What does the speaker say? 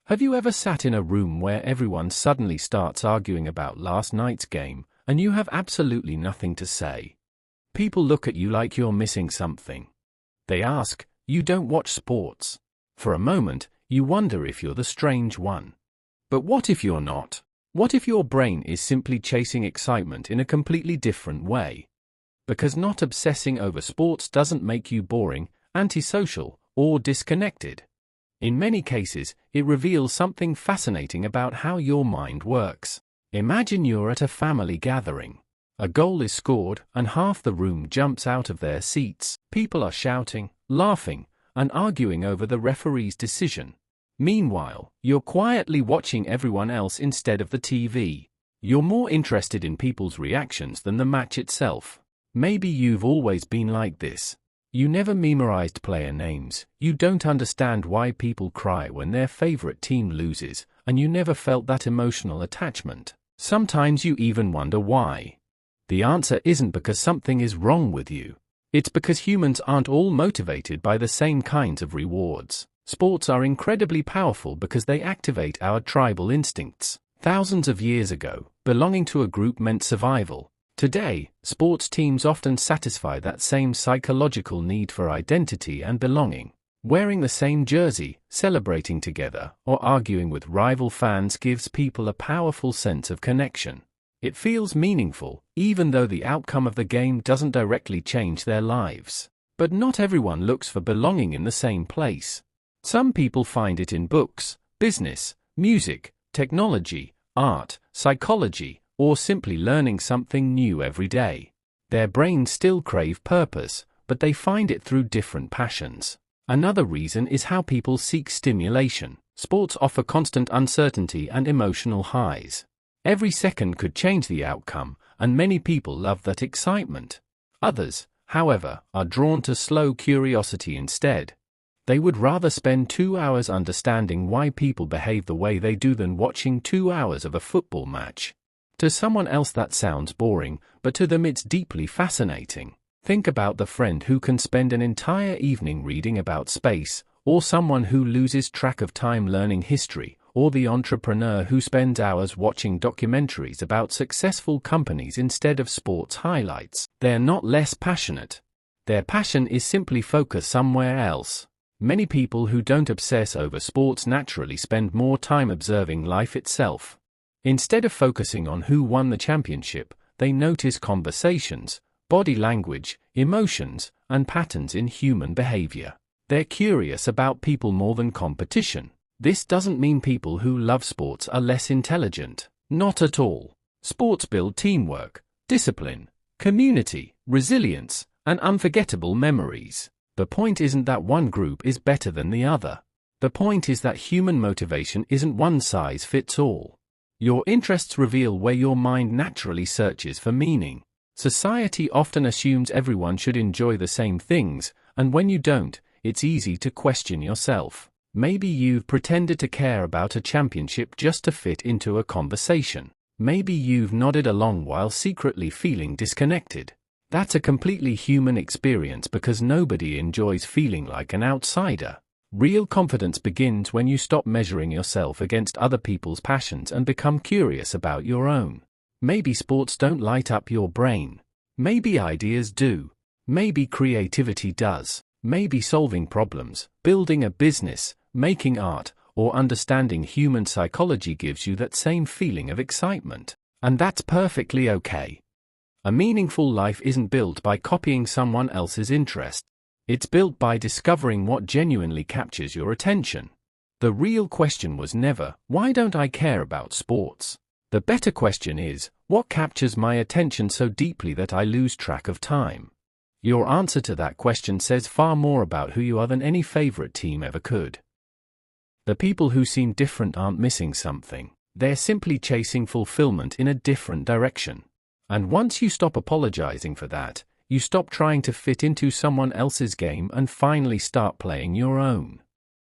Have you ever sat in a room where everyone suddenly starts arguing about last night's game, and you have absolutely nothing to say? People look at you like you're missing something. They ask, "You don't watch sports?" For a moment, you wonder if you're the strange one. But what if you're not? What if your brain is simply chasing excitement in a completely different way? Because not obsessing over sports doesn't make you boring, antisocial, or disconnected. In many cases, it reveals something fascinating about how your mind works. Imagine you're at a family gathering. A goal is scored, and half the room jumps out of their seats. People are shouting, laughing, and arguing over the referee's decision. Meanwhile, you're quietly watching everyone else instead of the TV. You're more interested in people's reactions than the match itself. Maybe you've always been like this. You never memorized player names, you don't understand why people cry when their favorite team loses, and you never felt that emotional attachment. Sometimes you even wonder why. The answer isn't because something is wrong with you. It's because humans aren't all motivated by the same kinds of rewards. Sports are incredibly powerful because they activate our tribal instincts. Thousands of years ago, belonging to a group meant survival. Today, sports teams often satisfy that same psychological need for identity and belonging. Wearing the same jersey, celebrating together, or arguing with rival fans gives people a powerful sense of connection. It feels meaningful, even though the outcome of the game doesn't directly change their lives. But not everyone looks for belonging in the same place. Some people find it in books, business, music, technology, art, psychology, or simply learning something new every day. Their brains still crave purpose, but they find it through different passions. Another reason is how people seek stimulation. Sports offer constant uncertainty and emotional highs. Every second could change the outcome, and many people love that excitement. Others, however, are drawn to slow curiosity instead. They would rather spend 2 hours understanding why people behave the way they do than watching 2 hours of a football match. To someone else that sounds boring, but to them it's deeply fascinating. Think about the friend who can spend an entire evening reading about space, or someone who loses track of time learning history, or the entrepreneur who spends hours watching documentaries about successful companies instead of sports highlights. They're not less passionate. Their passion is simply focused somewhere else. Many people who don't obsess over sports naturally spend more time observing life itself. Instead of focusing on who won the championship, they notice conversations, body language, emotions, and patterns in human behavior. They're curious about people more than competition. This doesn't mean people who love sports are less intelligent. Not at all. Sports build teamwork, discipline, community, resilience, and unforgettable memories. The point isn't that one group is better than the other. The point is that human motivation isn't one size fits all. Your interests reveal where your mind naturally searches for meaning. Society often assumes everyone should enjoy the same things, and when you don't, it's easy to question yourself. Maybe you've pretended to care about a championship just to fit into a conversation. Maybe you've nodded along while secretly feeling disconnected. That's a completely human experience because nobody enjoys feeling like an outsider. Real confidence begins when you stop measuring yourself against other people's passions and become curious about your own. Maybe sports don't light up your brain. Maybe ideas do. Maybe creativity does. Maybe solving problems, building a business, making art, or understanding human psychology gives you that same feeling of excitement. And that's perfectly okay. A meaningful life isn't built by copying someone else's interest. It's built by discovering what genuinely captures your attention. The real question was never, why don't I care about sports? The better question is, what captures my attention so deeply that I lose track of time? Your answer to that question says far more about who you are than any favorite team ever could. The people who seem different aren't missing something. They're simply chasing fulfillment in a different direction. And once you stop apologizing for that, you stop trying to fit into someone else's game and finally start playing your own.